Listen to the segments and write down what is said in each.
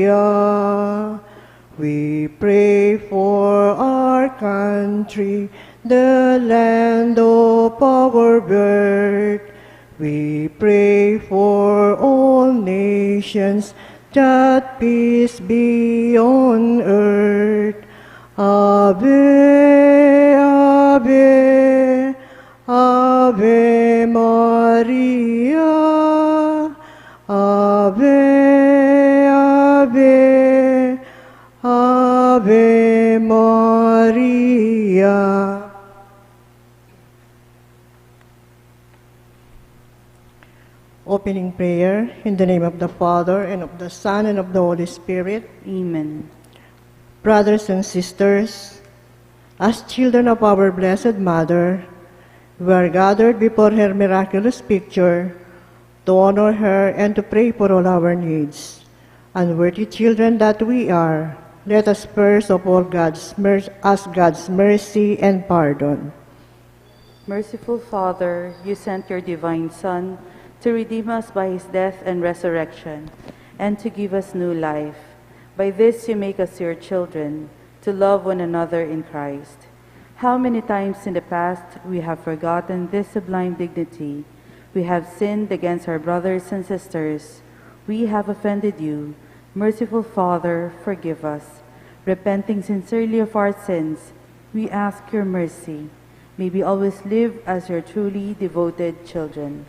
Maria. We pray for our country, the land of our birth. We pray for all nations, that peace be on earth. Ave, Ave, Ave Maria. Ave, Ave, Ave Maria. Opening prayer in the name of the Father, and of the Son, and of the Holy Spirit. Amen. Brothers and sisters, as children of our Blessed Mother, we are gathered before her miraculous picture to honor her and to pray for all our needs. Unworthy children that we are, let us first of all ask God's mercy and pardon. Merciful Father, you sent your divine Son to redeem us by his death and resurrection, and to give us new life. By this you make us your children, to love one another in Christ. How many times in the past we have forgotten this sublime dignity. We have sinned against our brothers and sisters. We have offended you. Merciful Father, forgive us. Repenting sincerely of our sins, we ask your mercy. May we always live as your truly devoted children.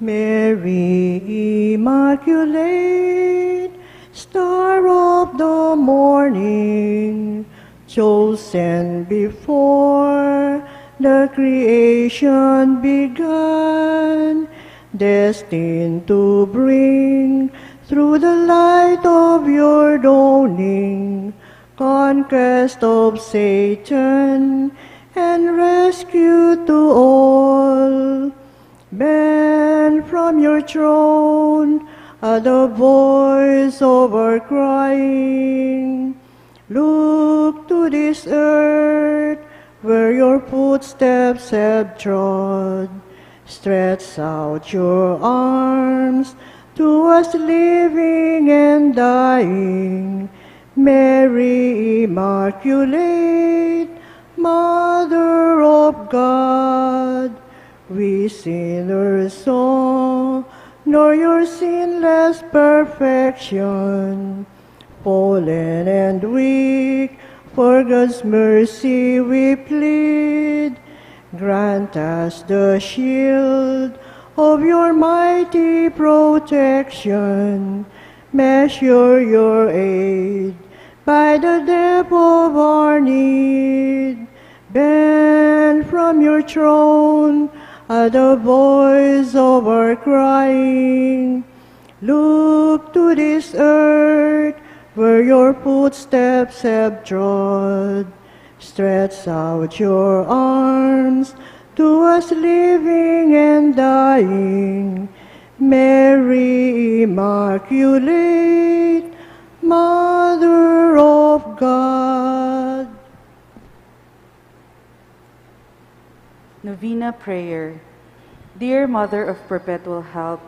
Mary Immaculate, Star of the morning, chosen before the creation began, destined to bring through the light of your dawning conquest of Satan and rescue to all. Bend from your throne at the voice of our crying. Look to this earth where your footsteps have trod. Stretch out your arms to us living and dying. Mary Immaculate, Mother of God, we sinners saw nor your sinless perfection. Fallen and weak, for God's mercy we plead. Grant us the shield of your mighty protection. Measure your aid by the depth of our need. Bend from your throne at the voice of our crying. Look to this earth where your footsteps have trod. Stretch out your arms to us living and dying. Mary Immaculate, Mother of God. Novena Prayer. Dear Mother of Perpetual Help,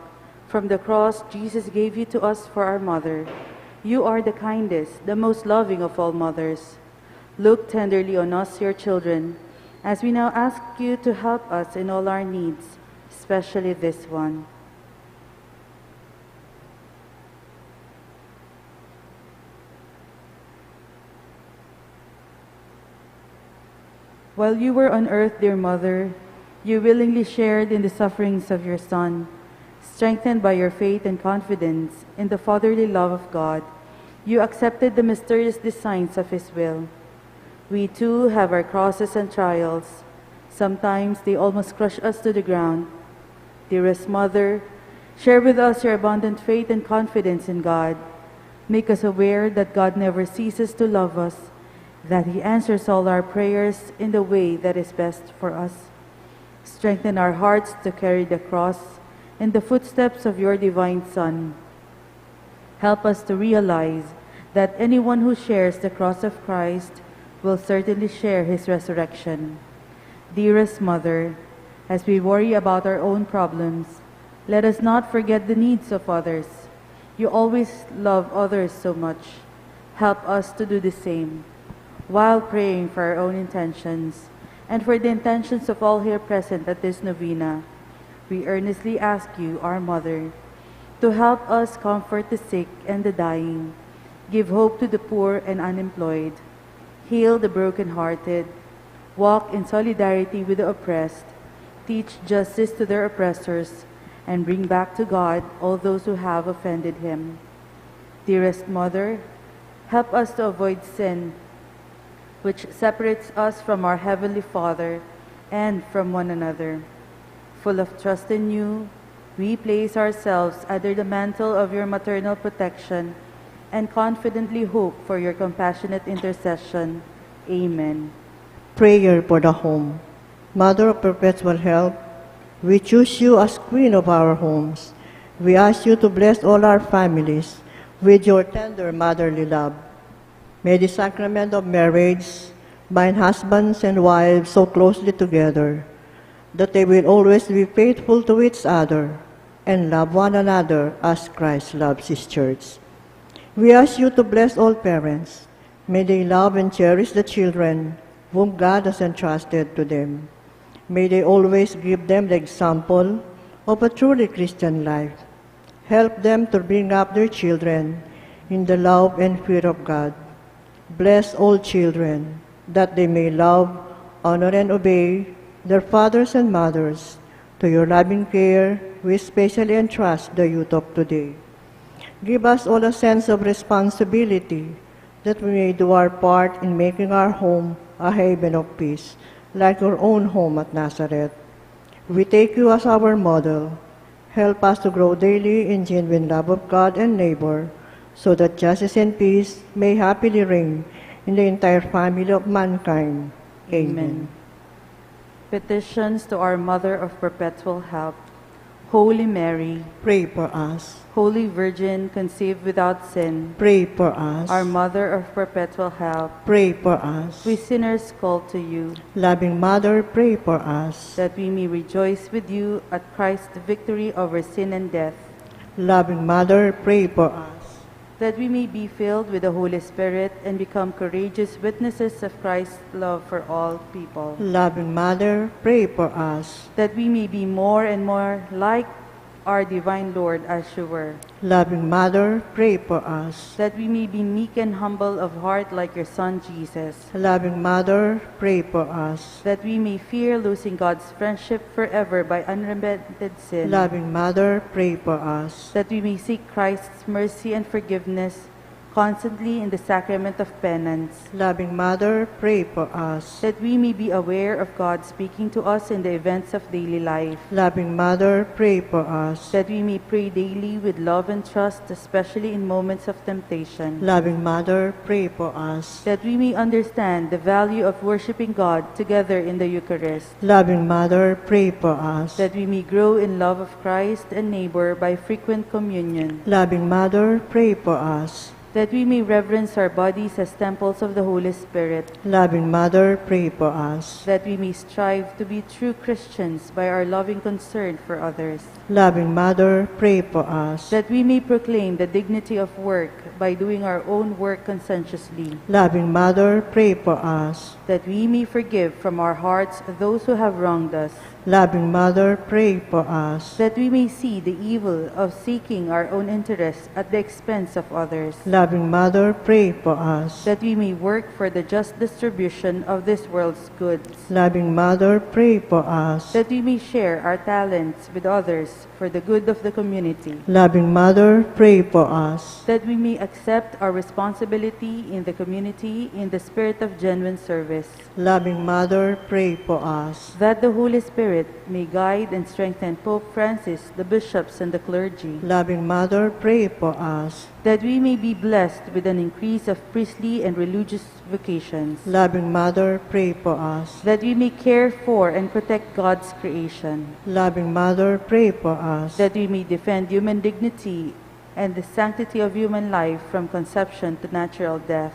from the cross Jesus gave you to us for our mother. You are the kindest, the most loving of all mothers. Look tenderly on us, your children, as we now ask you to help us in all our needs, especially this one. While you were on earth, dear Mother, you willingly shared in the sufferings of your Son. Strengthened by your faith and confidence in the fatherly love of God, you accepted the mysterious designs of His will. We too have our crosses and trials. Sometimes they almost crush us to the ground. Dearest Mother, share with us your abundant faith and confidence in God. Make us aware that God never ceases to love us, that He answers all our prayers in the way that is best for us. Strengthen our hearts to carry the cross in the footsteps of your divine Son. Help us to realize that anyone who shares the cross of Christ will certainly share His resurrection. Dearest Mother, as we worry about our own problems, let us not forget the needs of others. You always love others so much. Help us to do the same, while praying for our own intentions and for the intentions of all here present at this novena. We earnestly ask you, our Mother, to help us comfort the sick and the dying, give hope to the poor and unemployed, heal the brokenhearted, walk in solidarity with the oppressed, teach justice to their oppressors, and bring back to God all those who have offended him. Dearest Mother, help us to avoid sin, which separates us from our Heavenly Father and from one another. Full of trust in you, we place ourselves under the mantle of your maternal protection and confidently hope for your compassionate intercession. Amen. Prayer for the home. Mother of perpetual help, we choose you as Queen of our homes. We ask you to bless all our families with your tender motherly love. May the sacrament of marriage bind husbands and wives so closely together that they will always be faithful to each other and love one another as Christ loves his church. We ask you to bless all parents. May they love and cherish the children whom God has entrusted to them. May they always give them the example of a truly Christian life. Help them to bring up their children in the love and fear of God. Bless all children, that they may love, honor, and obey their fathers and mothers. To your loving care, we especially entrust the youth of today. Give us all a sense of responsibility, that we may do our part in making our home a haven of peace, like your own home at Nazareth. We take you as our model. Help us to grow daily in genuine love of God and neighbor, so that justice and peace may happily reign in the entire family of mankind. Amen. Petitions to our Mother of Perpetual Help. Holy Mary, Pray for us. Holy Virgin, conceived without sin, Pray for us. our Mother of Perpetual Help, Pray for us. we sinners call to you, Loving Mother, pray for us. that we may rejoice with you at Christ's victory over sin and death, Loving Mother, pray for us. that we may be filled with the Holy Spirit and become courageous witnesses of Christ's love for all people, Loving Mother, pray for us. that we may be more and more like our divine Lord as you were, Loving Mother, pray for us. that we may be meek and humble of heart like your Son Jesus, Loving Mother, pray for us. that we may fear losing God's friendship forever by unrepented sin, Loving Mother, pray for us. that we may seek Christ's mercy and forgiveness constantly in the sacrament of penance, Loving Mother, pray for us. that we may be aware of God speaking to us in the events of daily life, Loving Mother, pray for us. that we may pray daily with love and trust, especially in moments of temptation, Loving Mother, pray for us. that we may understand the value of worshiping God together in the Eucharist, Loving Mother, pray for us. that we may grow in love of Christ and neighbor by frequent communion, Loving Mother, pray for us. that we may reverence our bodies as temples of the Holy Spirit, Loving Mother, pray for us. that we may strive to be true Christians by our loving concern for others, Loving Mother, pray for us. that we may proclaim the dignity of work by doing our own work conscientiously, Loving Mother, pray for us. that we may forgive from our hearts those who have wronged us, Loving Mother, pray for us. that we may see the evil of seeking our own interests at the expense of others, Loving Mother, pray for us. that we may work for the just distribution of this world's goods, Loving Mother, pray for us. that we may share our talents with others for the good of the community, Loving Mother, pray for us. that we may accept our responsibility in the community in the spirit of genuine service, Loving Mother, pray for us. that the Holy Spirit may guide and strengthen Pope Francis, the bishops, and the clergy, Loving Mother, pray for us. that we may be blessed with an increase of priestly and religious vocations, Loving Mother, pray for us. that we may care for and protect God's creation, Loving Mother, pray for us. that we may defend human dignity and the sanctity of human life from conception to natural death,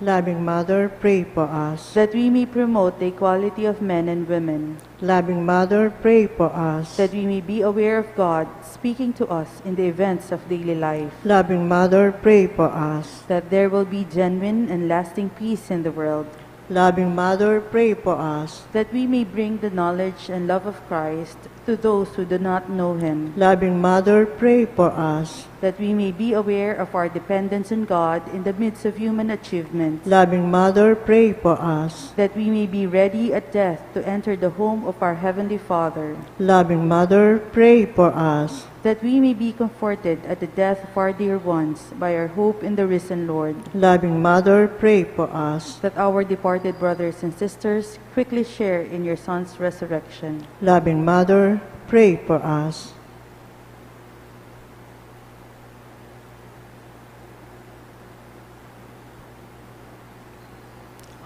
Loving Mother, pray for us. that we may promote the equality of men and women, Loving Mother, pray for us. that we may be aware of God speaking to us in the events of daily life, Loving Mother, pray for us. that there will be genuine and lasting peace in the world, Loving Mother, pray for us. that we may bring the knowledge and love of Christ to those who do not know Him, Loving Mother, pray for us. that we may be aware of our dependence on God in the midst of human achievements, Loving Mother, pray for us. that we may be ready at death to enter the home of our Heavenly Father, Loving Mother, pray for us. that we may be comforted at the death of our dear ones by our hope in the risen Lord, Loving Mother, pray for us. that our departed brothers and sisters quickly share in your Son's resurrection. Loving Mother, pray for us.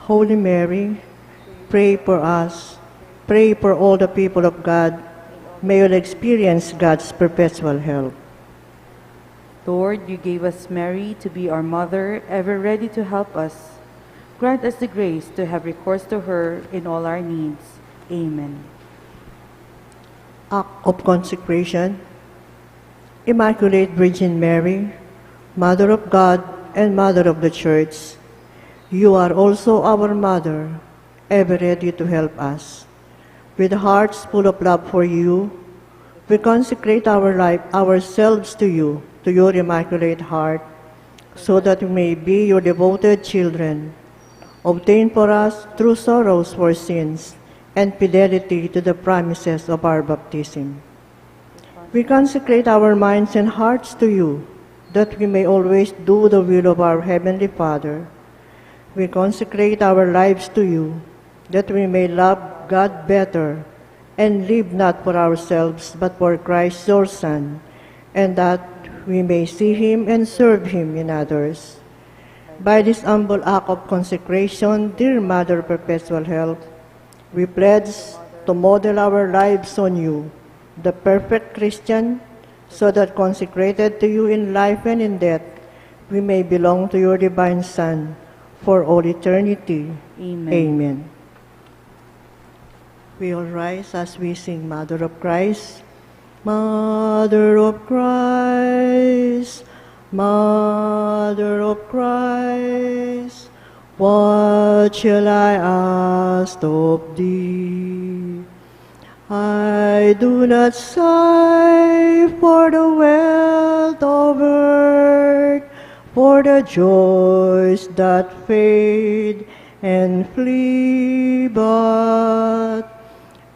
Holy Mary, pray for us. Pray for all the people of God. May all experience God's perpetual help. Lord, you gave us Mary to be our mother, ever ready to help us. Grant us the grace to have recourse to her in all our needs. Amen. Act of consecration. Immaculate Virgin Mary, Mother of God and Mother of the Church, you are also our Mother, ever ready to help us. With hearts full of love for you, we consecrate our life, ourselves to you, to your Immaculate Heart, so that we may be your devoted children. Obtain for us true sorrows for sins and fidelity to the promises of our baptism. We consecrate our minds and hearts to you, that we may always do the will of our Heavenly Father. We consecrate our lives to you, that we may love God better and live not for ourselves, but for Christ your Son, and that we may see Him and serve Him in others. By this humble act of consecration, dear Mother of Perpetual Help, we pledge to model our lives on you, the perfect Christian, so that consecrated to you in life and in death, we may belong to your divine Son for all eternity. Amen. Amen. We all rise as we sing Mother of Christ. Mother of Christ, Mother of Christ, what shall I ask of thee? I do not sigh for the wealth of earth, for the joys that fade and flee, but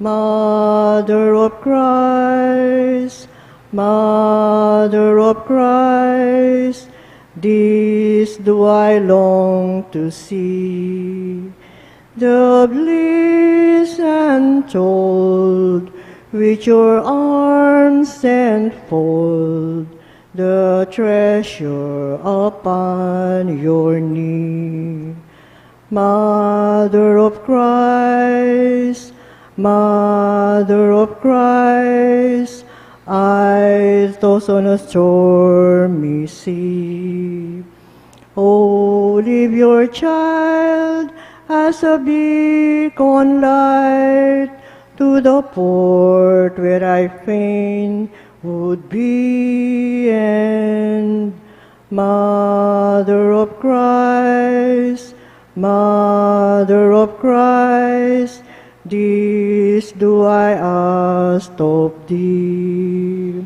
Mother of Christ, Mother of Christ, this do I long to see, the bliss untold which your arms enfold, the treasure upon your knee. Mother of Christ, Mother of Christ, I toss on a stormy sea. Oh, leave your child as a beacon light to the port where I fain would be, and Mother of Christ, Mother of Christ, this do I ask of thee.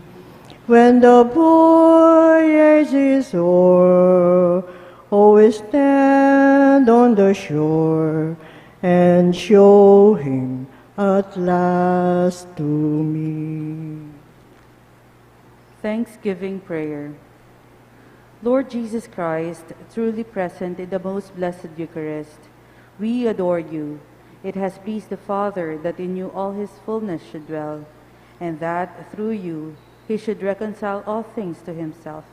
When the voyage is o'er, always stand on the shore and show him at last to me. Thanksgiving Prayer. Lord Jesus Christ, truly present in the most blessed Eucharist, we adore you. It has pleased the Father that in you all his fullness should dwell, and that through you he should reconcile all things to himself.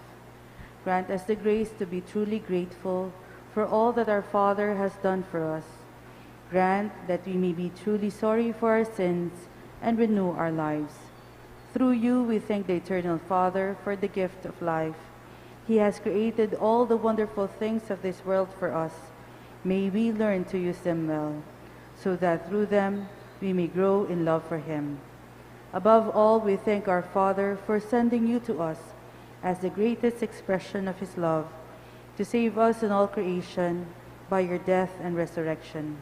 Grant us the grace to be truly grateful for all that our Father has done for us. Grant that we may be truly sorry for our sins and renew our lives. Through you we thank the Eternal Father for the gift of life. He has created all the wonderful things of this world for us, May we learn to use them well, so that through them we may grow in love for him. Above all, we thank our Father for sending you to us as the greatest expression of his love, to save us and all creation by your death and resurrection.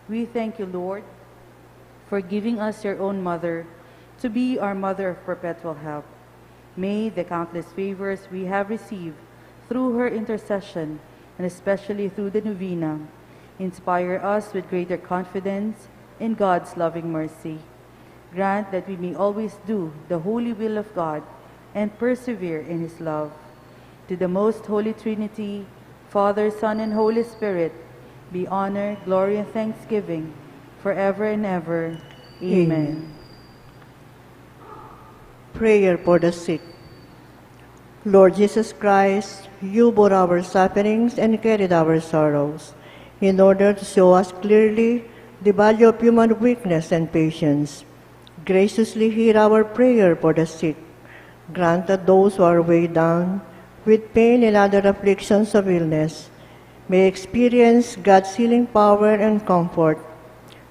We thank you, Lord, for giving us your own mother to be our mother of perpetual help. May the countless favors we have received through her intercession, and especially through the novena, inspire us with greater confidence in God's loving mercy. Grant that we may always do the holy will of God and persevere in his love. To the most holy Trinity, Father, Son, and Holy Spirit, be honor, glory, and thanksgiving forever and ever. Amen. Prayer for the sick. Lord Jesus Christ, you bore our sufferings and carried our sorrows, in order to show us clearly the value of human weakness and patience. Graciously hear our prayer for the sick. Grant that those who are weighed down with pain and other afflictions of illness may experience God's healing power and comfort.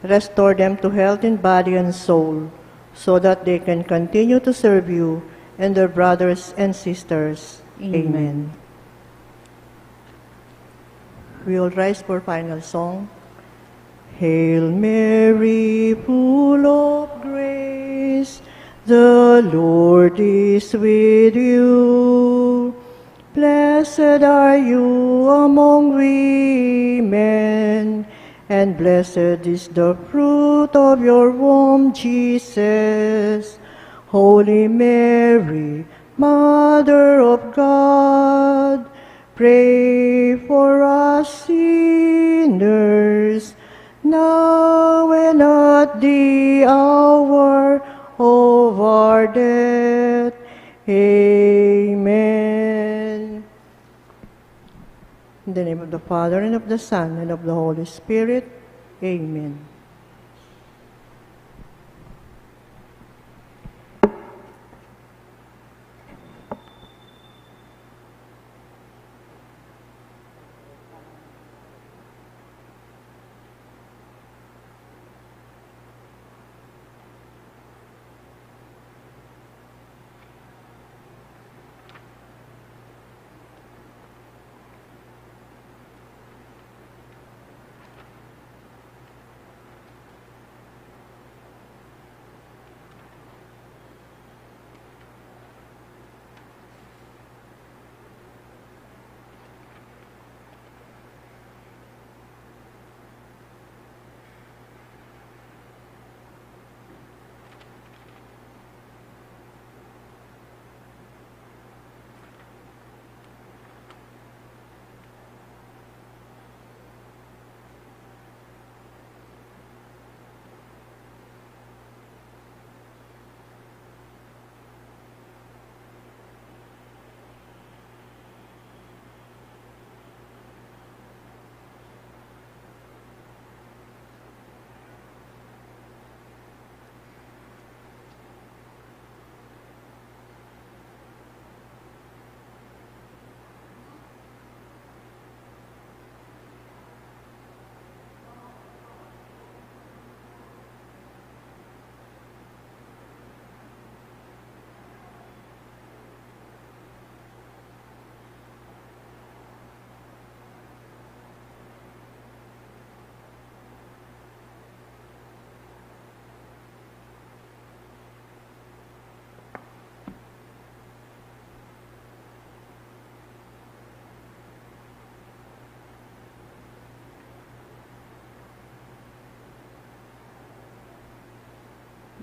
Restore them to health in body and soul, so that they can continue to serve you and their brothers and sisters. Amen. We will rise for final song. Hail Mary, full of grace, the Lord is with you. Blessed are you among women, and blessed is the fruit of your womb, Jesus. Holy Mary, Mother of God, pray for us sinners, now and at the hour of our death. Amen. In the name of the Father, and of the Son, and of the Holy Spirit. Amen.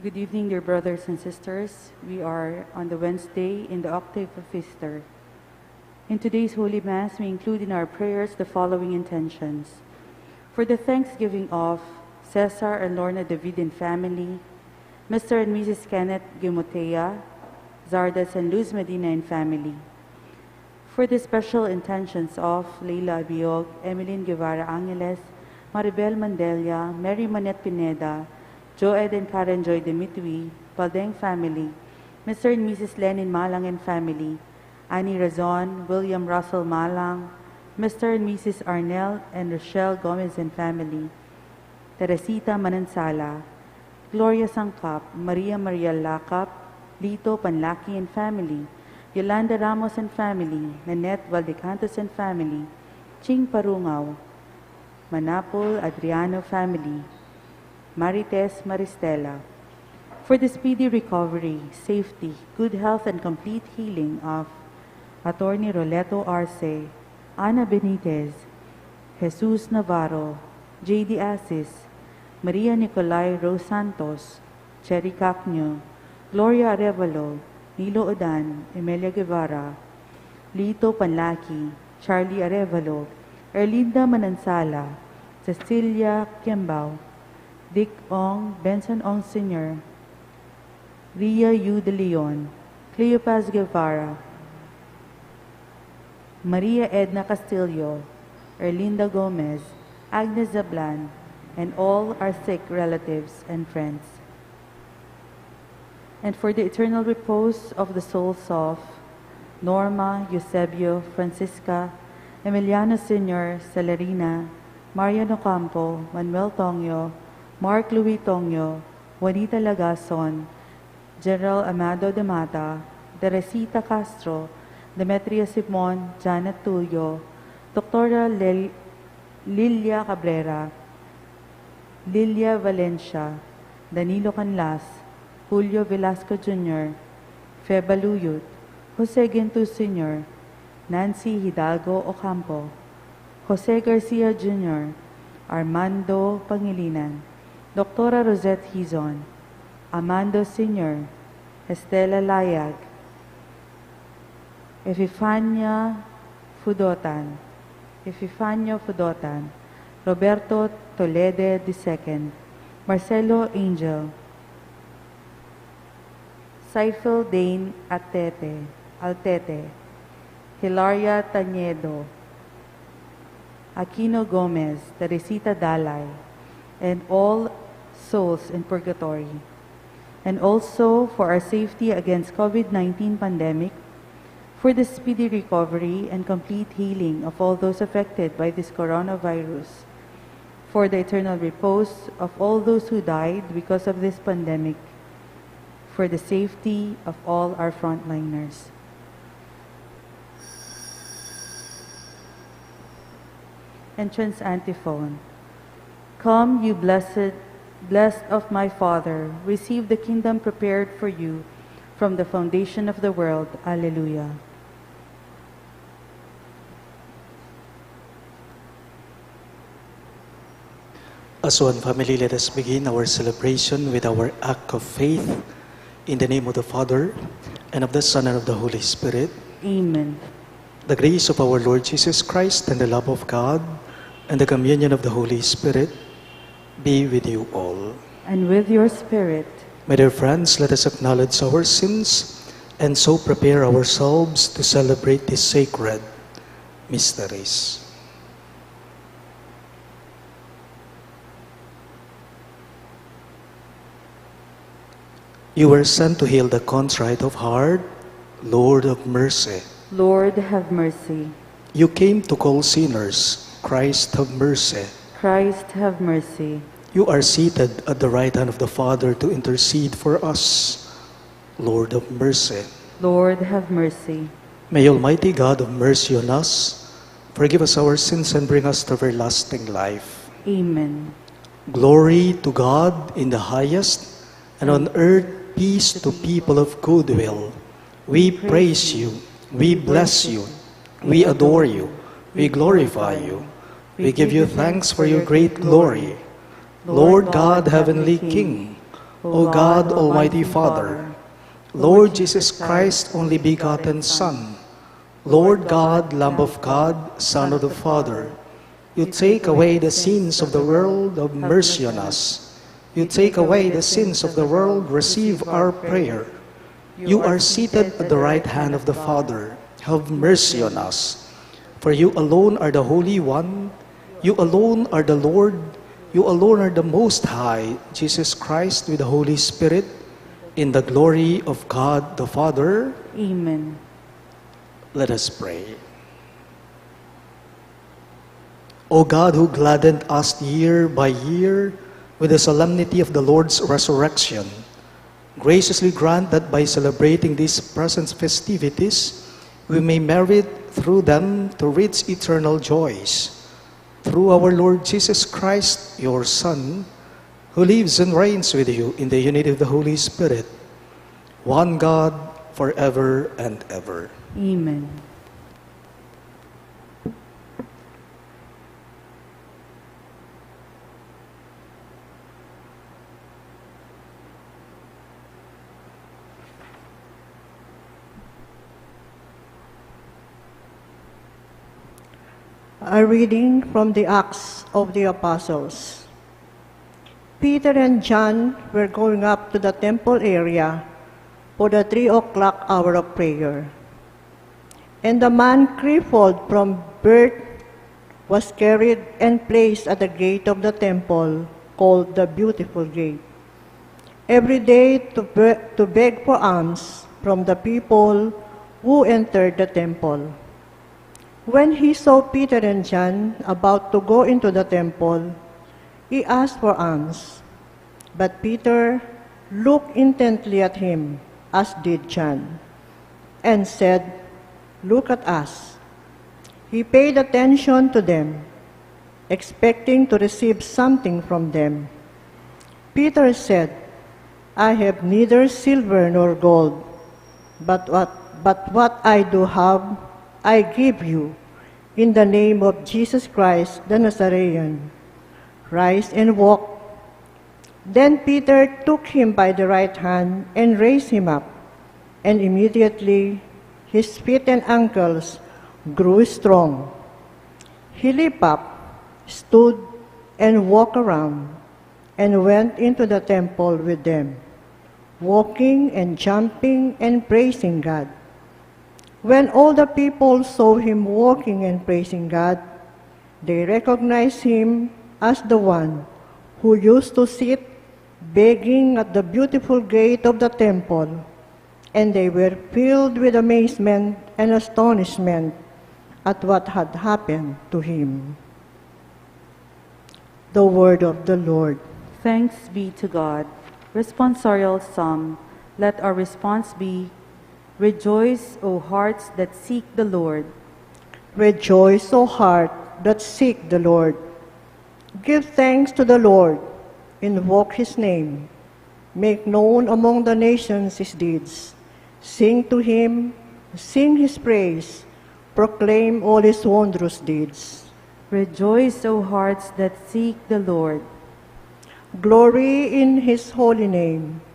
Good evening, dear brothers and sisters. We are on the Wednesday in the Octave of Easter. In today's Holy Mass, we include in our prayers the following intentions. For the thanksgiving of Cesar and Lorna David and family, Mr. and Mrs. Kenneth Gimotea, Zardas and Luz Medina and family. For the special intentions of Leila Abiog, Emeline Guevara Angeles, Maribel Mandela, Mary Manette Pineda, Joed and Karen Joy Dimitri, Paldeng family, Mr. and Mrs. Lenin Malang and family, Annie Razon, William Russell Malang, Mr. and Mrs. Arnel and Rochelle Gomez and family, Teresita Manansala, Gloria Sangkap, Maria Maria Lakap, Lito Panlaki and family, Yolanda Ramos and family, Nanette Valdecantos and family, Ching Parungaw, Manapol Adriano family, Marites Maristela, for the speedy recovery, safety, good health, and complete healing of Attorney Roleto Arce, Ana Benitez, Jesus Navarro, J.D. Asis, Maria Nicolay Rose Santos, Cherry Cacnyo, Gloria Arevalo, Nilo Odan, Emilia Guevara, Lito Panlaki, Charlie Arevalo, Erlinda Manansala, Cecilia Kiembao, Dick Ong, Benson Ong Sr., Ria Yu de Leon, Cleopas Guevara, Maria Edna Castillo, Erlinda Gomez, Agnes Zablan, and all our sick relatives and friends. And for the eternal repose of the souls of Norma, Eusebio, Francisca, Emiliano Sr., Celerina, Mariano Campo, Manuel Tongyo, Mark Louis Tongyo, Juanita Lagason, General Amado de Mata, Teresita Castro, Demetria Simon, Janet Tulio, Dr. Lilia Cabrera, Lilia Valencia, Danilo Canlas, Julio Velasco Jr., Feba Luyut, Jose Gintu Sr., Nancy Hidalgo Ocampo, Jose Garcia Jr., Armando Pangilinan, Dr. Rosette Hizon, Amando Sr., Estela Layag, Epifanio Fudotan, Roberto Tolede II, Marcelo Angel, Saifel Dane Altete, Hilaria Tañedo, Aquino Gomez, Teresita Dalay, and all souls in purgatory. And also for our safety against COVID-19 pandemic, for the speedy recovery and complete healing of all those affected by this coronavirus, for the eternal repose of all those who died because of this pandemic, for the safety of all our frontliners. Entrance antiphon. Come, you blessed of my Father, receive the kingdom prepared for you from the foundation of the world. Alleluia. As one family, let us begin our celebration with our act of faith in the name of the Father, and of the Son, and of the Holy Spirit. Amen. The grace of our Lord Jesus Christ, and the love of God, and the communion of the Holy Spirit be with you all. And with your spirit. My dear friends, let us acknowledge our sins and so prepare ourselves to celebrate these sacred mysteries. You were sent to heal the contrite of heart. Lord of mercy. Lord, have mercy. You came to call sinners. Christ, have mercy. Christ, have mercy. You are seated at the right hand of the Father to intercede for us. Lord of mercy. Lord, have mercy. May Almighty God have mercy on us, forgive us our sins, and bring us to everlasting life. Amen. Glory to God in the highest, and on earth peace to people of good will. We praise you, we bless you, we adore you, we glorify you. We give you thanks for your great glory. Lord God, heavenly King, O God, Almighty Father, Lord Jesus Christ, only begotten Son, Lord God, Lamb of God, Son of the Father, you take away the sins of the world, have mercy on us. You take away the sins of the world, receive our prayer. You are seated at the right hand of the Father, have mercy on us. For you alone are the Holy One, you alone are the Lord, you alone are the Most High, Jesus Christ with the Holy Spirit, in the glory of God the Father. Amen. Let us pray. O God, who gladdened us year by year with the solemnity of the Lord's resurrection, graciously grant that by celebrating these present festivities, we may merit through them to reach eternal joys. Through our Lord Jesus Christ, your Son, who lives and reigns with you in the unity of the Holy Spirit, one God, forever and ever. Amen. A reading from the Acts of the Apostles. Peter and John were going up to the temple area for the 3 o'clock hour of prayer. And the man crippled from birth was carried and placed at the gate of the temple, called the Beautiful Gate, every day to beg for alms from the people who entered the temple. When he saw Peter and John about to go into the temple, he asked for alms. But Peter looked intently at him, as did John, and said, "Look at us." He paid attention to them, expecting to receive something from them. Peter said, "I have neither silver nor gold, but what I do have, I give you. In the name of Jesus Christ the Nazarene, rise and walk." Then Peter took him by the right hand and raised him up, and immediately his feet and ankles grew strong. He leaped up, stood, and walked around, and went into the temple with them, walking and jumping and praising God. When all the people saw him walking and praising God, they recognized him as the one who used to sit begging at the Beautiful Gate of the temple, and they were filled with amazement and astonishment at what had happened to him. The word of the Lord. Thanks be to God. Responsorial Psalm. Let our response be, "Rejoice, O hearts that seek the Lord." Rejoice, O heart that seek the Lord. Give thanks to the Lord, invoke his name. Make known among the nations his deeds. Sing to him, sing his praise. Proclaim all his wondrous deeds. Rejoice, O hearts that seek the Lord. Glory in his holy name.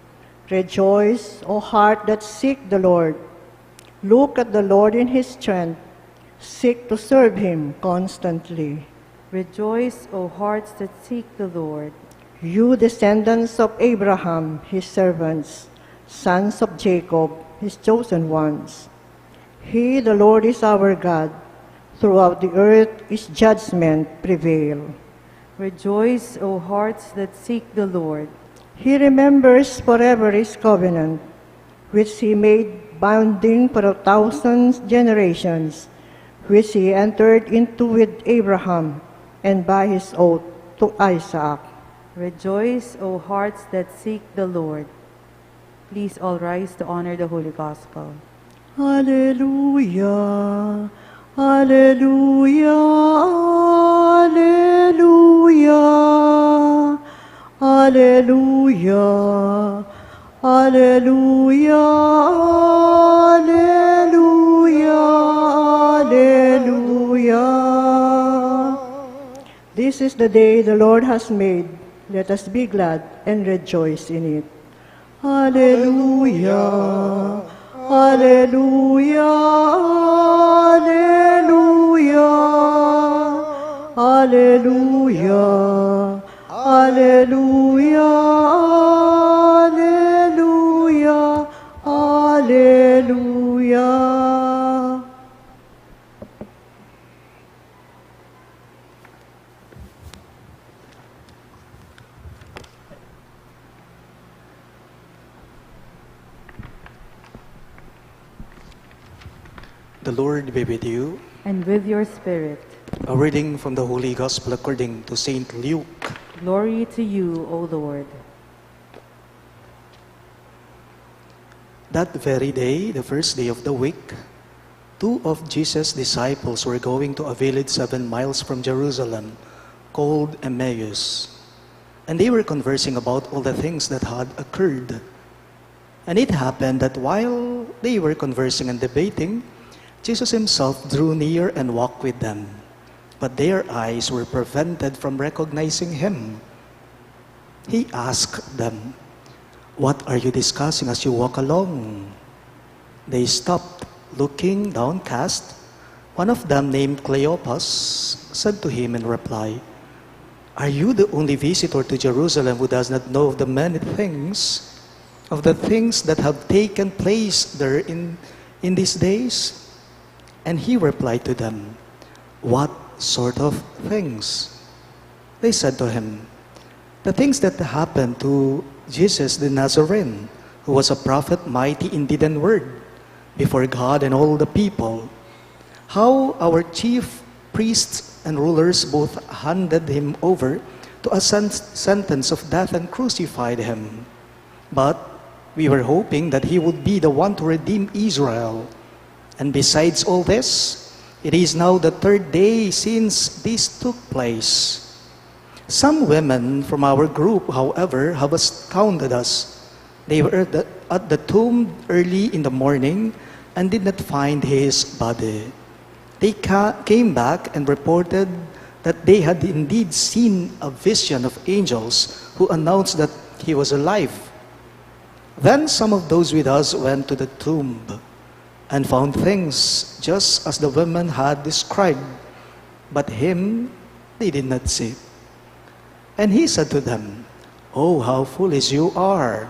Rejoice, O heart that seek the Lord. Look at the Lord in his strength. Seek to serve him constantly. Rejoice, O hearts that seek the Lord. You descendants of Abraham, his servants, sons of Jacob, his chosen ones. He, the Lord, is our God. Throughout the earth his judgment prevail. Rejoice, O hearts that seek the Lord. He remembers forever his covenant, which he made binding for 1,000 generations, which he entered into with Abraham, and by his oath to Isaac. Rejoice, O hearts that seek the Lord. Please all rise to honor the Holy Gospel. Hallelujah, hallelujah, hallelujah, hallelujah, hallelujah, hallelujah, hallelujah. This is the day the Lord has made. Let us be glad and rejoice in it. Hallelujah, hallelujah, hallelujah, hallelujah, hallelujah, hallelujah, hallelujah. The Lord be with you. and with your spirit. A reading from the Holy Gospel according to Saint Luke. Glory to you, O Lord. That very day, the first day of the week, two of Jesus' disciples were going to a village 7 miles from Jerusalem called Emmaus. And they were conversing about all the things that had occurred. And it happened that while they were conversing and debating, Jesus himself drew near and walked with them. But their eyes were prevented from recognizing him. He asked them, "What are you discussing as you walk along?" They stopped, looking downcast. One of them, named Cleopas, said to him in reply, "Are you the only visitor to Jerusalem who does not know of the many things, of the things that have taken place there in these days?" And he replied to them, "What sort of things?" They said to him, "The things that happened to Jesus the Nazarene, who was a prophet mighty in deed and word, before God and all the people. How our chief priests and rulers both handed him over to a sentence of death and crucified him. But we were hoping that he would be the one to redeem Israel. And besides all this, it is now the 3rd day since this took place. Some women from our group, however, have astounded us. They were at the tomb early in the morning and did not find his body. They came back and reported that they had indeed seen a vision of angels who announced that he was alive. Then some of those with us went to the tomb and found things just as the women had described, but him they did not see." And he said to them, "Oh, how foolish you are!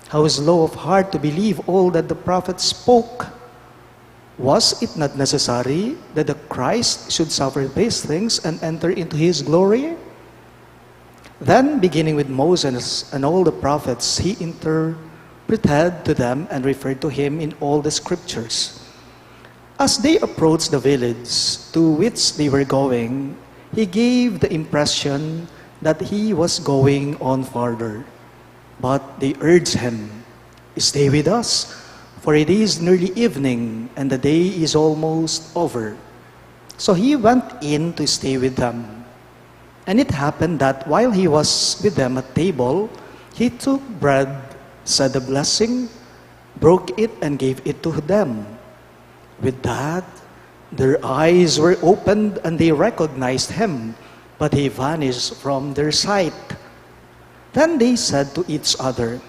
How slow of heart to believe all that the prophets spoke! Was it not necessary that the Christ should suffer these things and enter into his glory?" Then, beginning with Moses and all the prophets, he interpreted to them and referred to him in all the scriptures. As they approached the village to which they were going, he gave the impression that he was going on farther. But they urged him, "Stay with us, for it is nearly evening and the day is almost over." So he went in to stay with them. And it happened that while he was with them at table, he took bread, said a blessing, broke it, and gave it to them. With that, their eyes were opened and they recognized him, but he vanished from their sight. Then they said to each other,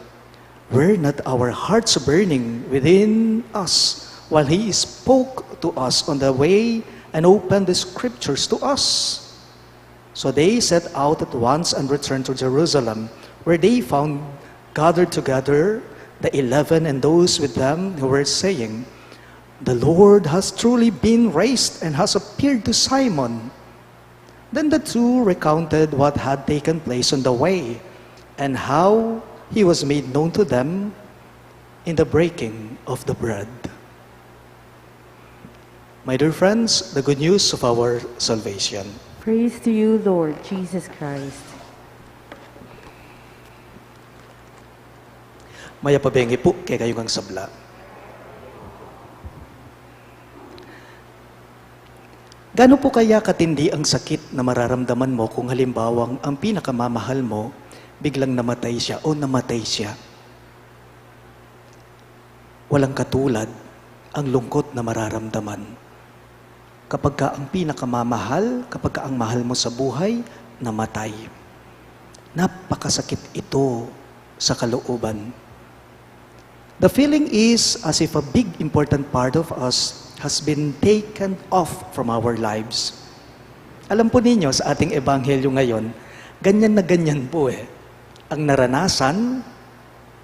"Were not our hearts burning within us while he spoke to us on the way and opened the scriptures to us?" So they set out at once and returned to Jerusalem, where they found gathered together the 11 and those with them who were saying, "The Lord has truly been raised and has appeared to Simon." Then the two recounted what had taken place on the way and how he was made known to them in the breaking of the bread. My dear friends, the good news of our salvation. Praise to you, Lord Jesus Christ. Maya pabengi po kay kayong ang sabla. Gaano po kaya katindi ang sakit na mararamdaman mo kung halimbawang ang pinakamamahal mo biglang namatay siya o namatay siya? Walang katulad ang lungkot na mararamdaman. Kapag ka ang pinakamamahal, kapag ka ang mahal mo sa buhay, namatay. Napakasakit ito sa kalooban. The feeling is as if a big important part of us has been taken off from our lives. Alam po ninyo, sa ating ebanghelyo ngayon, ganyan na ganyan po ang naranasan,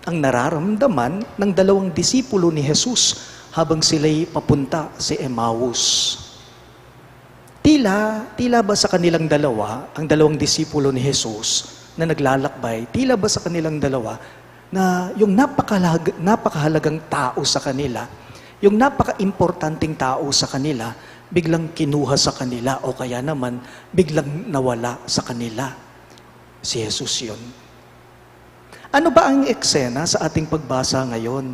ang nararamdaman ng 2 disipulo ni Jesus habang sila'y papunta sa Emmaus. Tila ba sa kanilang dalawa, ang 2 disipulo ni Jesus na naglalakbay, tila ba sa kanilang dalawa na yung napakahalagang tao sa kanila, yung napaka-importanting tao sa kanila, biglang kinuha sa kanila o kaya naman biglang nawala sa kanila. Si Jesus yun. Ano ba ang eksena sa ating pagbasa ngayon?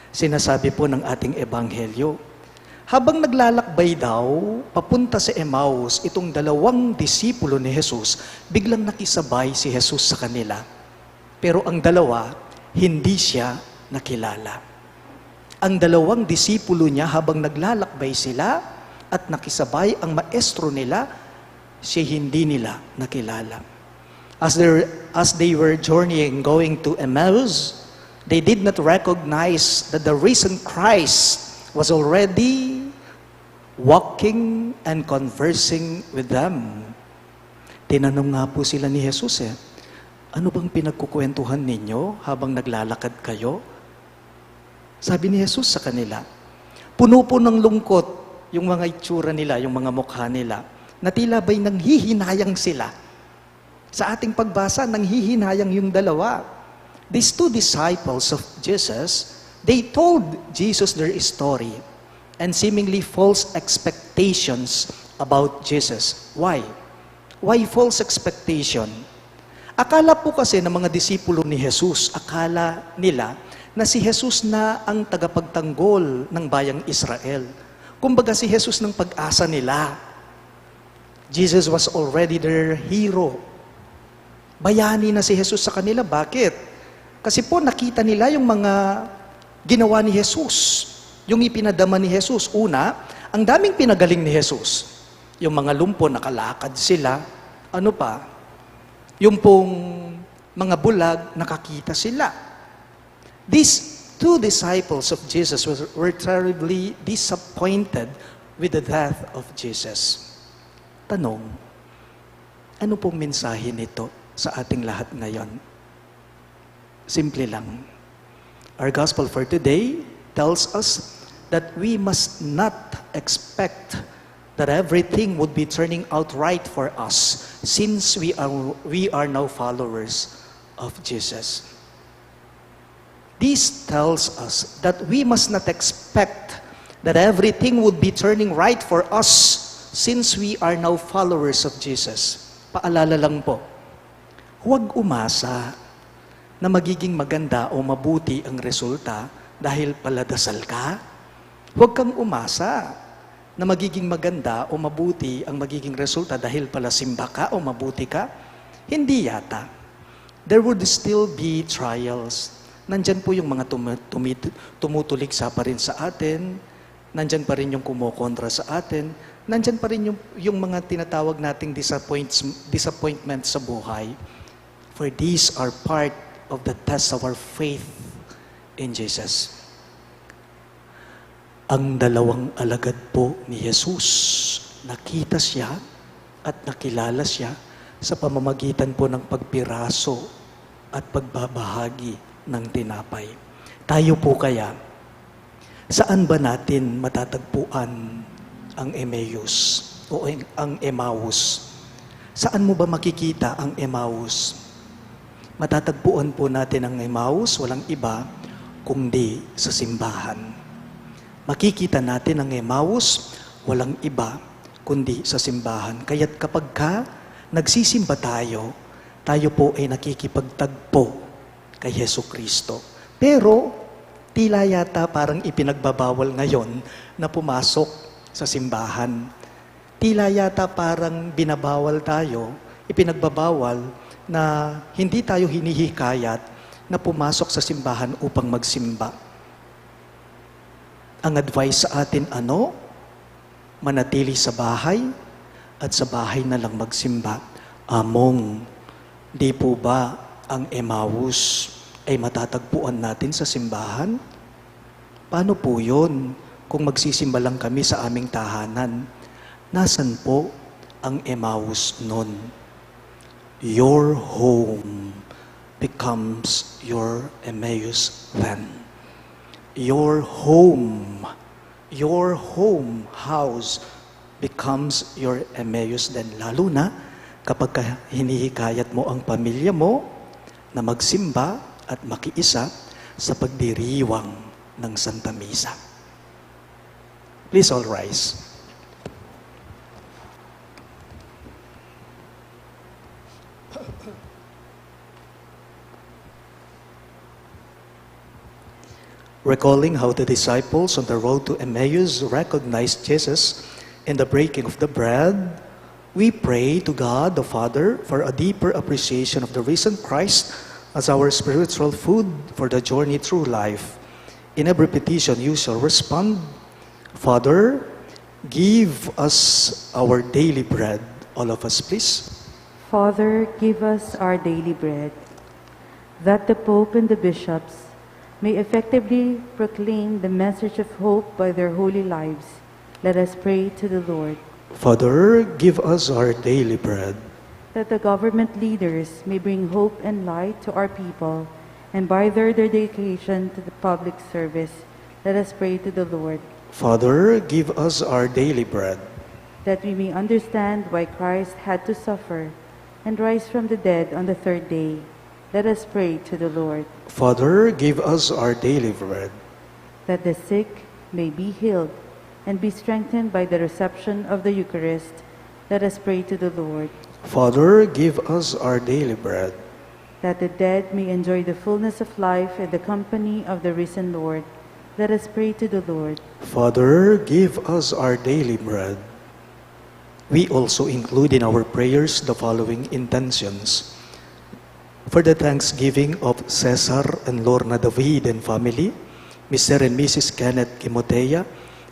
Sinasabi po ng ating ebanghelyo. Habang naglalakbay daw, papunta sa Emaus, itong 2 disipulo ni Jesus, biglang nakisabay si Jesus sa kanila. Pero ang dalawa, hindi siya nakilala. Ang 2 disipulo niya habang naglalakbay sila at nakisabay ang maestro nila, siya hindi nila nakilala. As they were journeying going to Emmaus, they did not recognize that the risen Christ was already walking and conversing with them. Tinanong nga po sila ni Jesus ano bang pinagkukwentuhan ninyo habang naglalakad kayo? Sabi ni Jesus sa kanila, puno po ng lungkot yung mga itsura nila, yung mga mukha nila, na tila ba'y nanghihinayang sila. Sa ating pagbasa, nanghihinayang yung dalawa. These 2 disciples of Jesus, they told Jesus their story and seemingly false expectations about Jesus. Why? Why false expectation? Akala po kasi ng mga disipulo ni Jesus, akala nila na si Jesus na ang tagapagtanggol ng bayang Israel. Kumbaga si Jesus ng pag-asa nila. Jesus was already their hero. Bayani na si Jesus sa kanila. Bakit? Kasi po nakita nila yung mga ginawa ni Jesus. Yung ipinadama ni Jesus. Una, ang daming pinagaling ni Jesus. Yung mga lumpo, nakalakad sila. Ano pa? Yung pong mga bulag, nakakita sila. These 2 disciples of Jesus were terribly disappointed with the death of Jesus. Tanong, ano pong mensahe nito sa ating lahat ngayon? Simple lang. Our gospel for today tells us that we must not expect that everything would be turning out right for us since we are now followers of Jesus. This tells us that we must not expect that everything would be turning right for us since we are now followers of Jesus. Paalala lang po, huwag umasa na magiging maganda o mabuti ang resulta dahil paladasal ka. Huwag kang umasa na magiging maganda o mabuti ang magiging resulta dahil pala simba ka o mabuti ka. Hindi yata. There would still be trials. Nandyan po yung mga tumutuliksa pa rin sa atin. Nandyan pa rin yung kumokontra sa atin. Nandyan pa rin yung mga tinatawag nating disappointment sa buhay. For these are part of the test of our faith in Jesus. Ang 2 alagad po ni Jesus, nakita siya at nakilala siya sa pamamagitan po ng pagpiraso at pagbabahagi ng tinapay. Tayo po kaya, saan ba natin matatagpuan ang Emmaus o ang Emmaus? Saan mo ba makikita ang Emmaus? Matatagpuan po natin ang Emmaus, walang iba kundi sa simbahan. Makikita natin ang Emmaus, walang iba kundi sa simbahan. Kaya't kapag nagsisimba tayo po ay nakikipagtagpo kay Yesu Kristo. Pero, tila yata parang ipinagbabawal ngayon na pumasok sa simbahan. Tila yata parang binabawal tayo, ipinagbabawal na hindi tayo hinihikayat na pumasok sa simbahan upang magsimba. Ang advice sa atin manatili sa bahay at sa bahay na lang magsimba. Among, di po ba ang Emmaus ay matatagpuan natin sa simbahan? Paano po yun kung magsisimba lang kami sa aming tahanan? Nasaan po ang Emmaus nun? Your home becomes your Emmaus then. Your home house becomes your Emmaus then. Lalo na kapag hinihikayat mo ang pamilya mo na magsimba at makiisa sa pagdiriwang ng Santa Misa. Please all rise. Recalling how the disciples on the road to Emmaus recognized Jesus in the breaking of the bread, we pray to God the Father for a deeper appreciation of the risen Christ as our spiritual food for the journey through life. In every petition, you shall respond, Father, give us our daily bread. All of us, please. Father, give us our daily bread, that the Pope and the bishops may effectively proclaim the message of hope by their holy lives. Let us pray to the Lord. Father, give us our daily bread. That the government leaders may bring hope and light to our people, and by their dedication to the public service, let us pray to the Lord. Father, give us our daily bread. That we may understand why Christ had to suffer and rise from the dead on the third day, let us pray to the Lord. Father, give us our daily bread. That the sick may be healed and be strengthened by the reception of the Eucharist, let us pray to the Lord. Father, give us our daily bread. That the dead may enjoy the fullness of life in the company of the risen Lord, let us pray to the Lord. Father, give us our daily bread. We also include in our prayers the following intentions. For the thanksgiving of Cesar and Lorna David and family, Mr. and Mrs. Kenneth Kimotea,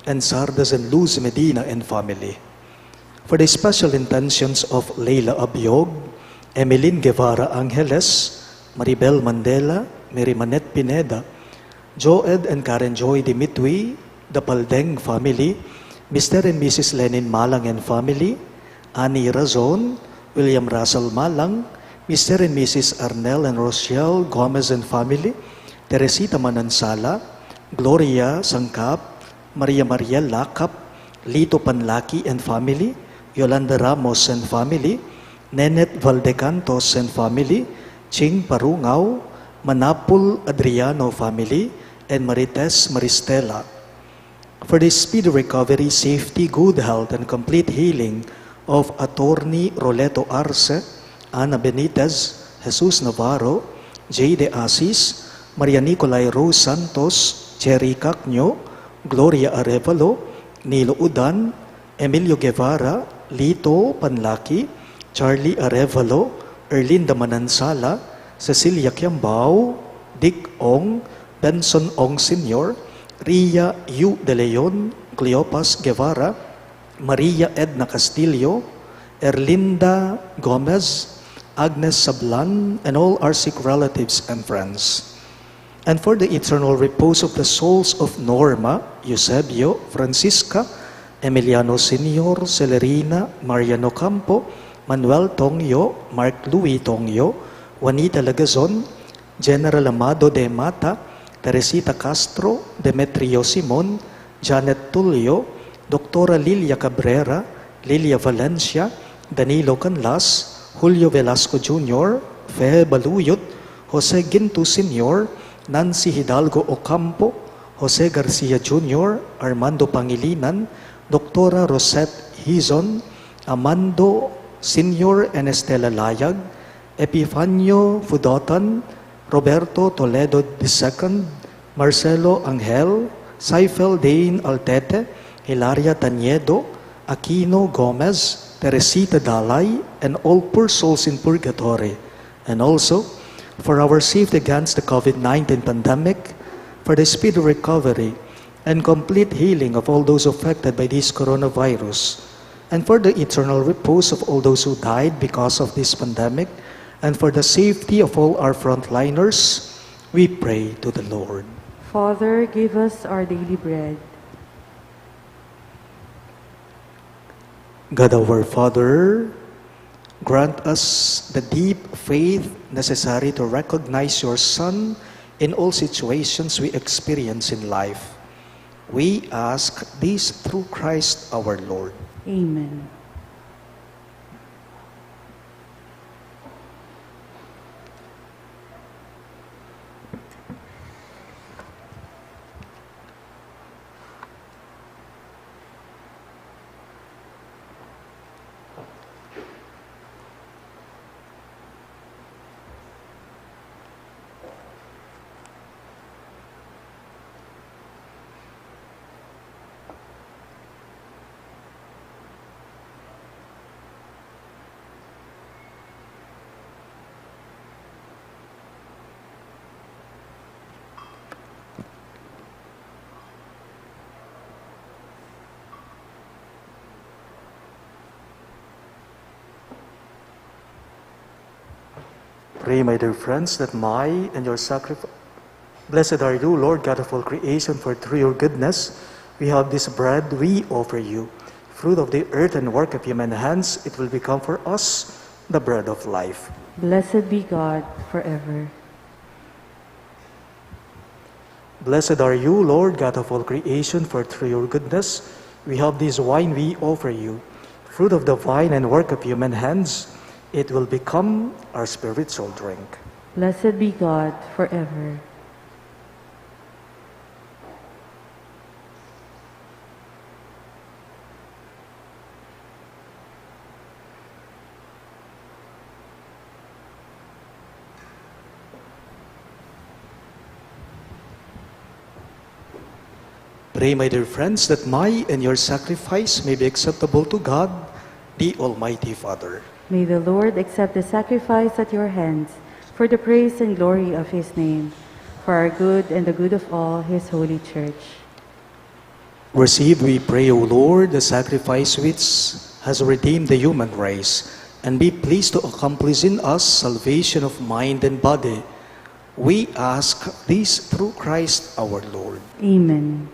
and Sardas and Luz Medina and family. For the special intentions of Leila Abiog, Emeline Guevara Angeles, Maribel Mandela, Mary Manette Pineda, Joed and Karen Joy Dimitri, the Paldeng family, Mr. and Mrs. Lenin Malang and family, Annie Razon, William Russell Malang, Mr. and Mrs. Arnel and Rochelle Gomez and family, Teresita Manansala, Gloria Sangkap, Maria Maria Lakap, Lito Panlaki and family, Yolanda Ramos and family, Nenet Valdecantos and family, Ching Parungaw, Manapul Adriano family, and Marites Maristela. For the speedy recovery, safety, good health, and complete healing of Attorney Roleto Arce, Ana Benitez, Jesus Navarro, J. De Asis, Maria Nicolay Rose Santos, Cherry Cacño, Gloria Arevalo, Nilo Udan, Emilio Guevara, Lito Panlaki, Charlie Arevalo, Erlinda Manansala, Cecilia Kiambao, Dick Ong, Benson Ong Sr., Ria Yu De Leon, Cleopas Guevara, Maria Edna Castillo, Erlinda Gomez, Agnes Sablan, and all our sick relatives and friends. And for the eternal repose of the souls of Norma, Eusebio, Francisca, Emiliano Sr., Celerina, Mariano Campo, Manuel Tongyo, Mark Louis Tongyo, Juanita Lagazon, General Amado de Mata, Teresita Castro, Demetrio Simon, Janet Tulio, Doctora Lilia Cabrera, Lilia Valencia, Danilo Canlas, Julio Velasco Jr., Fe Baluyot, Jose Ginto Sr., Nancy Hidalgo Ocampo, Jose Garcia Jr., Armando Pangilinan, Doctora Rosette Hizon, Amando Sr. and Estela Layag, Epifanio Fudotan, Roberto Toledo II, Marcelo Angel, Saifel Dane Altete, Hilaria Taniedo, Aquino Gomez, Teresita Dalay, and all poor souls in purgatory, and also for our safety against the COVID-19 pandemic, for the speedy recovery and complete healing of all those affected by this coronavirus, and for the eternal repose of all those who died because of this pandemic, and for the safety of all our frontliners, we pray to the Lord. Father, give us our daily bread. God our Father, grant us the deep faith necessary to recognize your Son in all situations we experience in life. We ask this through Christ our Lord. Amen. Pray, my dear friends, that my and your sacrifice... Blessed are you, Lord God of all creation, for through your goodness we have this bread we offer you. Fruit of the earth and work of human hands, it will become for us the bread of life. Blessed be God forever. Blessed are you, Lord God of all creation, for through your goodness we have this wine we offer you. Fruit of the vine and work of human hands, it will become our spiritual drink. Blessed be God forever. Pray, my dear friends, that my and your sacrifice may be acceptable to God, the Almighty Father. May the Lord accept the sacrifice at your hands for the praise and glory of his name, for our good and the good of all his holy church. Receive, we pray, O Lord, the sacrifice which has redeemed the human race, and be pleased to accomplish in us salvation of mind and body. We ask this through Christ our Lord. Amen.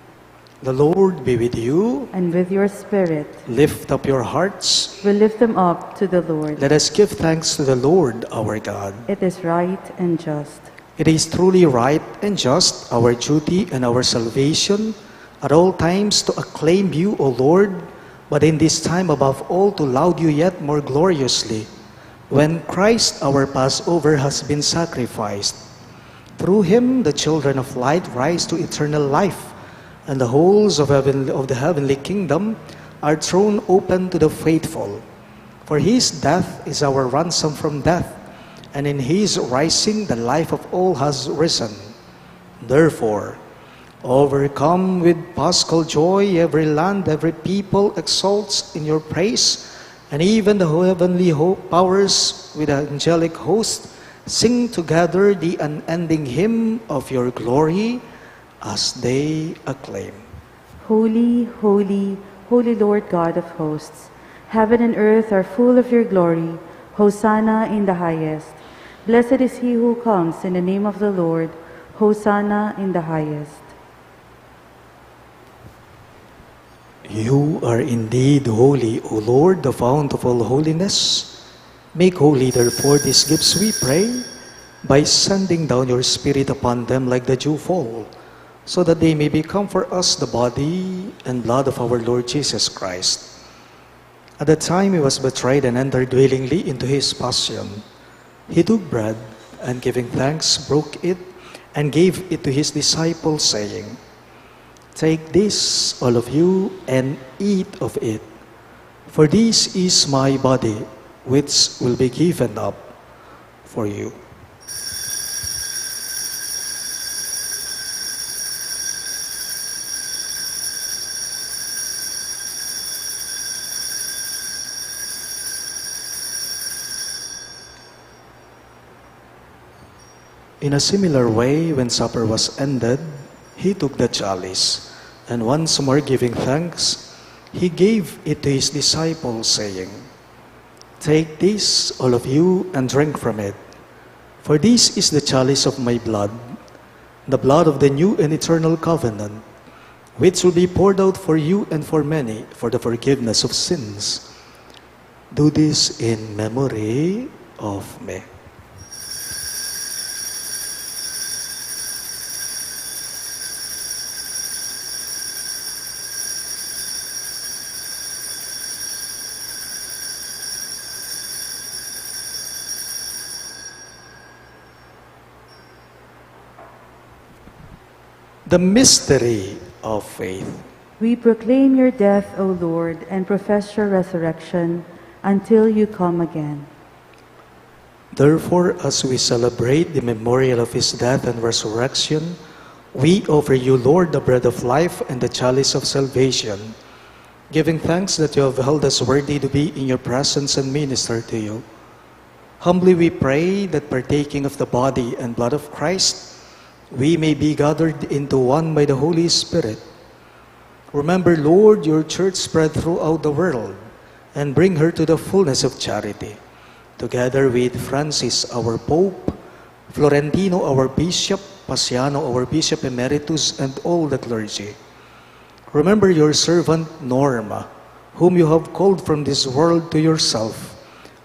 The Lord be with you. And with your spirit, Lift up your hearts. we lift them up to the Lord. Let us give thanks to the Lord our God. It is right and just. It is truly right and just, our duty and our salvation, at all times to acclaim you, O Lord, but in this time above all to laud you yet more gloriously, when Christ our Passover has been sacrificed. Through him the children of light rise to eternal life, and the halls of the heavenly kingdom are thrown open to the faithful. For his death is our ransom from death, and in his rising the life of all has risen. Therefore, overcome with paschal joy, every land, every people exalts in your praise, and even the heavenly powers with the angelic host sing together the unending hymn of your glory, as they acclaim. Holy, holy, holy Lord God of hosts, heaven and earth are full of your glory. Hosanna in the highest. Blessed is he who comes in the name of the Lord. Hosanna in the highest. You are indeed holy, O Lord, the fount of all holiness. Make holy, therefore, these gifts, we pray, by sending down your Spirit upon them like the dewfall, so that they may become for us the body and blood of our Lord Jesus Christ. At the time he was betrayed and entered willingly into his passion, he took bread, and giving thanks, broke it, and gave it to his disciples, saying, "Take this, all of you, and eat of it, for this is my body, which will be given up for you." In a similar way, when supper was ended, he took the chalice, and once more giving thanks, he gave it to his disciples, saying, "Take this, all of you, and drink from it, for this is the chalice of my blood, the blood of the new and eternal covenant, which will be poured out for you and for many for the forgiveness of sins. Do this in memory of me." The mystery of faith. We proclaim your death, O Lord, and profess your resurrection until you come again. Therefore, as we celebrate the memorial of his death and resurrection, we offer you, Lord, the bread of life and the chalice of salvation, giving thanks that you have held us worthy to be in your presence and minister to you. Humbly we pray that partaking of the body and blood of Christ, we may be gathered into one by the Holy Spirit. Remember, Lord, your church spread throughout the world, and bring her to the fullness of charity. together with Francis, our Pope, Florentino, our Bishop, Pasiano, our Bishop Emeritus, and all the clergy. Remember your servant Norma, whom you have called from this world to yourself.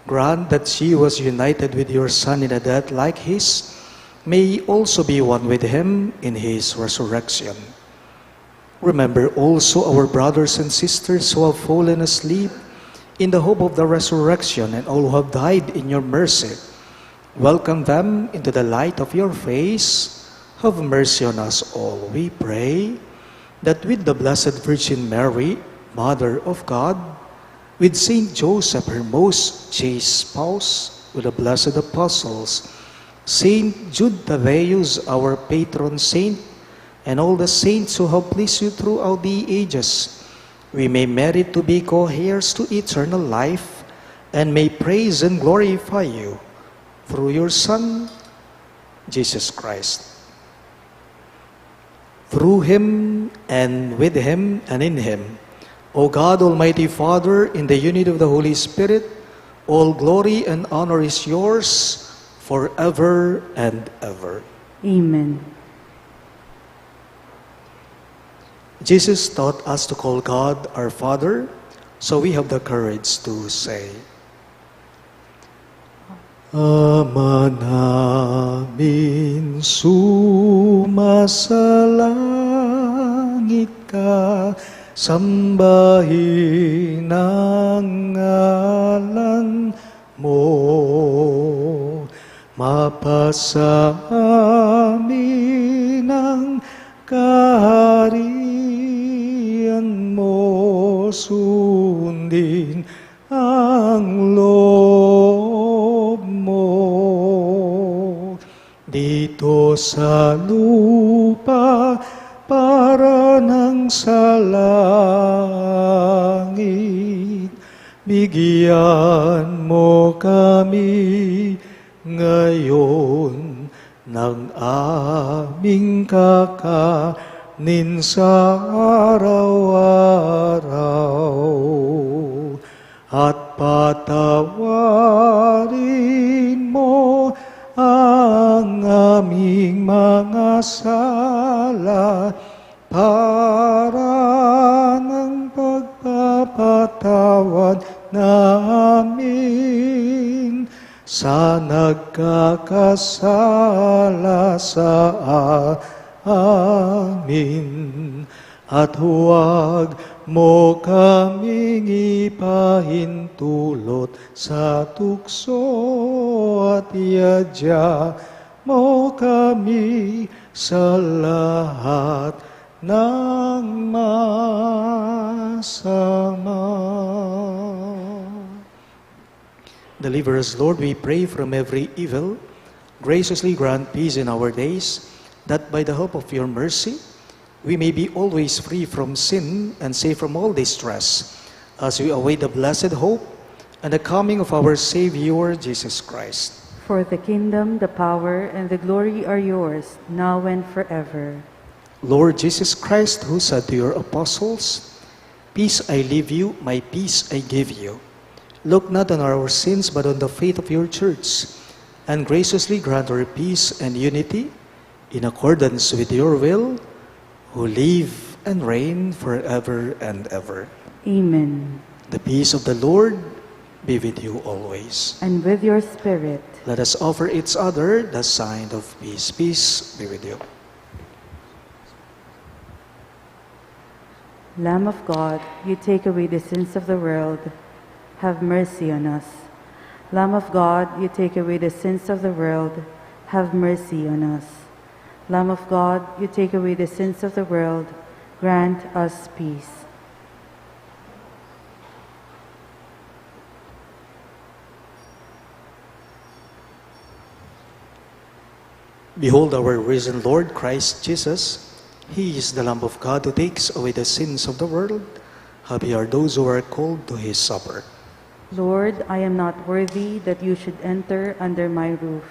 Grant that she was united with your Son in a death like his, may also be one with him in his resurrection. Remember also our brothers and sisters who have fallen asleep in the hope of the resurrection, and all who have died in your mercy. Welcome them into the light of your face. Have mercy on us all, we pray, that with the Blessed Virgin Mary, Mother of God, with Saint Joseph, her most chaste spouse, with the blessed apostles, Saint Jude Thaddeus, our patron saint, and all the saints who have pleased you throughout the ages, we may merit to be co-heirs to eternal life, and may praise and glorify you through your Son, Jesus Christ. Through him, and with him, and in him, O God, Almighty Father, in the unity of the Holy Spirit, all glory and honor is yours forever and ever. Amen. Jesus taught us to call God our Father, so we have the courage to say, Ama namin, sumasalangit ka, sambahin ang ngalan mo, mapasa amin ang kaharian mo, sundin ang loob mo. Dito sa lupa, para ng sa langit, bigyan mo kami ngayon ng aming kakanin sa araw-araw, at patawarin mo ang aming mga sala, para ng pagpapatawad namin sa nagkakasala sa amin. At huwag mo kaming ipahintulot sa tukso, at iadya mo kami sa lahat ng masama. Deliver us, Lord, we pray, from every evil. Graciously grant peace in our days, that by the help of your mercy, we may be always free from sin and safe from all distress, as we await the blessed hope and the coming of our Savior, Jesus Christ. For the kingdom, the power, and the glory are yours, now and forever. Lord Jesus Christ, who said to your apostles, Peace I leave you, my peace I give you. Look not on our sins, but on the faith of your church, and graciously grant her peace and unity, in accordance with your will, who live and reign forever and ever. Amen. The peace of the Lord be with you always. And with your spirit. Let us offer each other the sign of peace. Peace be with you. Lamb of God, you take away the sins of the world. Have mercy on us. Lamb of God, you take away the sins of the world. Have mercy on us. Lamb of God, you take away the sins of the world. Grant us peace. Behold our risen Lord Christ Jesus. He is the Lamb of God who takes away the sins of the world. Happy are those who are called to his supper. Lord, I am not worthy that you should enter under my roof,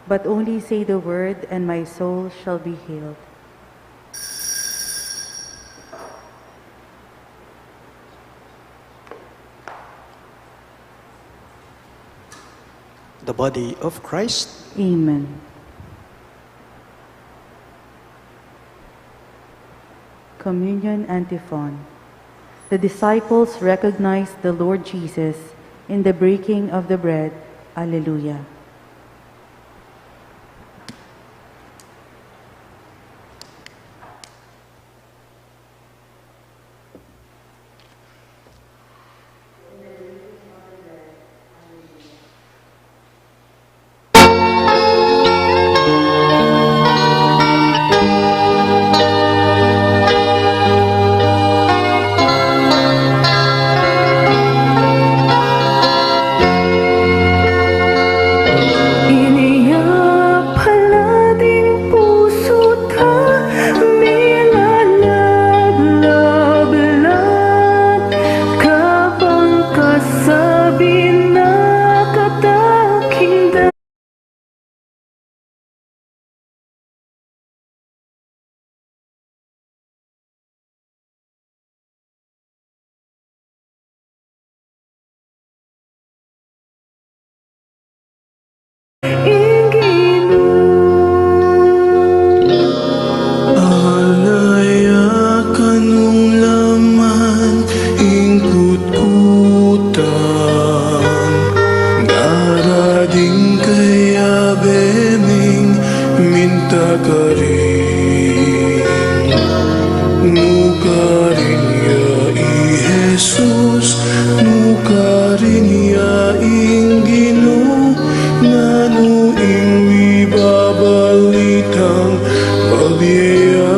but only say the word, and my soul shall be healed. the body of Christ. Amen. Communion Antiphon. The disciples recognized the Lord Jesus in the breaking of the bread. Alleluia. Alaya kanung laman ingkut-kutan Darading kaya beming minta ka rin Nuka rin ya i Jesus Nuka rin ya ing Ginoo Nganu ing wibabalitang pagbiya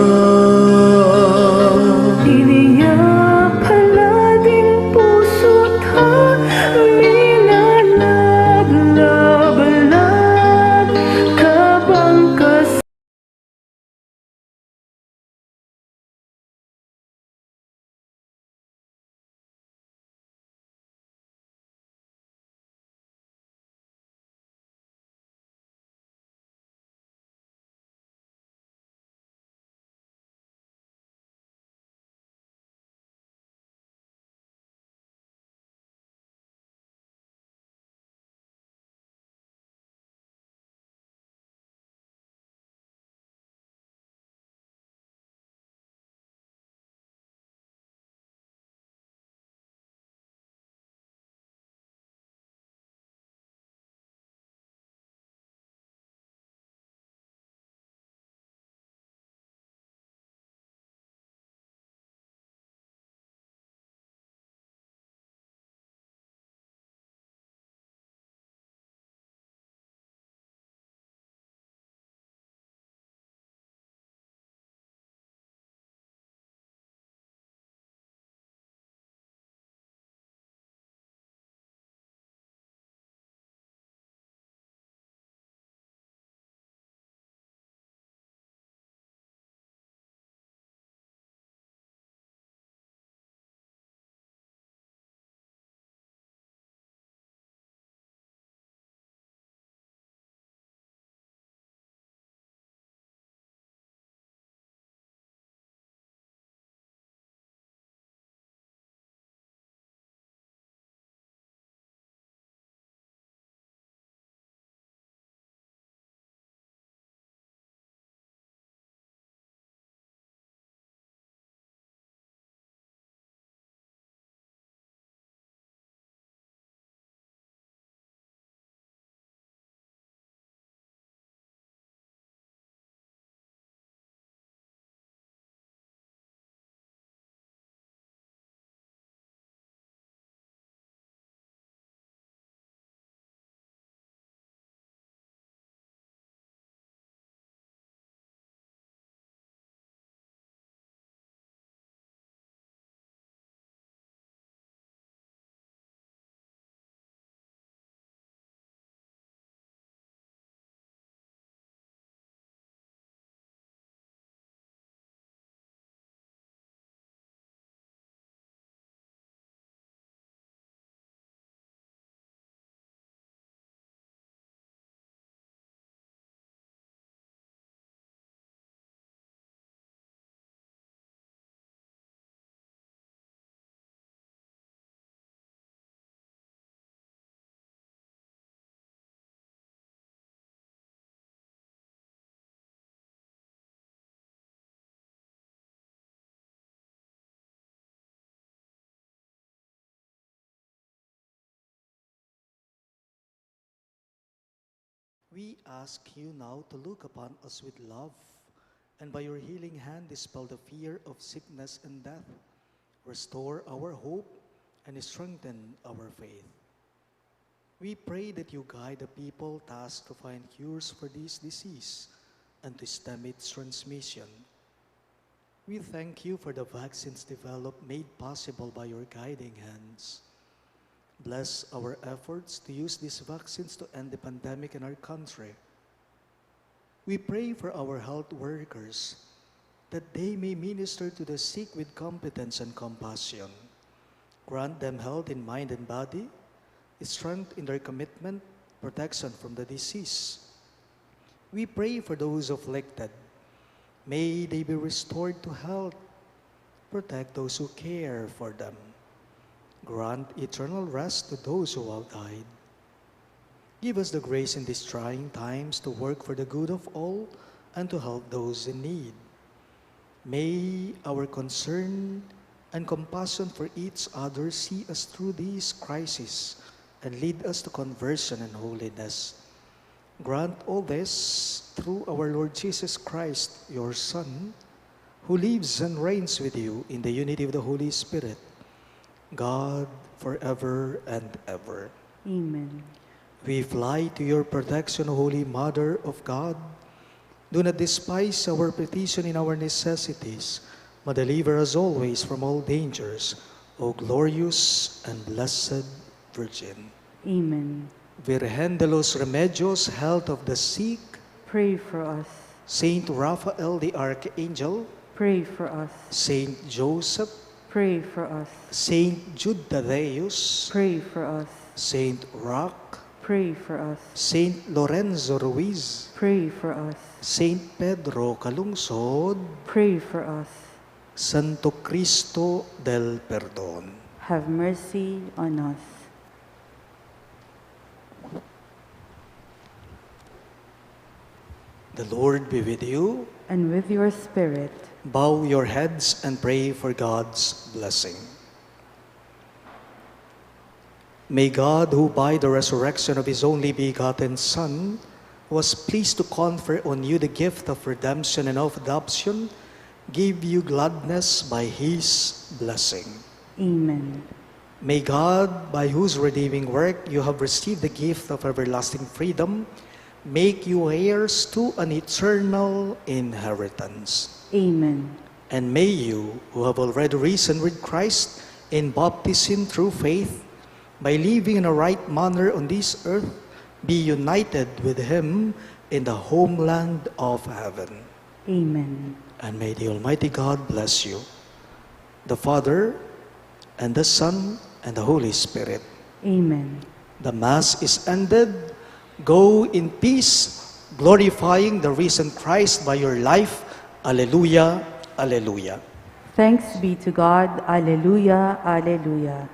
We ask you now to look upon us with love, and by your healing hand dispel the fear of sickness and death. Restore our hope and strengthen our faith. We pray that you guide the people tasked to find cures for this disease and to stem its transmission. We thank you for the vaccines developed made possible by your guiding hands. Bless our efforts to use these vaccines to end the pandemic in our country. We pray for our health workers that they may minister to the sick with competence and compassion. Grant them health in mind and body, strength in their commitment, protection from the disease. We pray for those afflicted. May they be restored to health. Protect those who care for them. Grant eternal rest to those who have died. Give us the grace in these trying times to work for the good of all and to help those in need. May our concern and compassion for each other see us through these crises and lead us to conversion and holiness. Grant all this through our Lord Jesus Christ, your Son, who lives and reigns with you in the unity of the Holy Spirit, God, forever and ever. Amen. We fly to your protection, Holy Mother of God. Do not despise our petition in our necessities, but deliver us always from all dangers, O glorious and blessed Virgin. Amen. Virgen de los Remedios, health of the sick, Pray for us. Saint Raphael the Archangel, Pray for us. Saint Joseph, Pray for us. Saint Jude Thaddeus, Pray for us. Saint Roch, Pray for us. Saint Lorenzo Ruiz, Pray for us. Saint Pedro Calungsod, Pray for us. Santo Cristo del Perdón. Have mercy on us. The Lord be with you. And with your spirit. Bow your heads and pray for God's blessing. May God, who by the resurrection of his only begotten Son, was pleased to confer on you the gift of redemption and of adoption, give you gladness by his blessing. Amen. May God, by whose redeeming work you have received the gift of everlasting freedom, make you heirs to an eternal inheritance. Amen. And may you, who have already risen with Christ in baptism through faith, by living in a right manner on this earth, be united with him in the homeland of heaven. Amen. And may the Almighty God bless you, the Father, and the Son, and the Holy Spirit. Amen. The Mass is ended. Go in peace, glorifying the risen Christ by your life. Alleluia, alleluia. Thanks be to God. Alleluia, alleluia.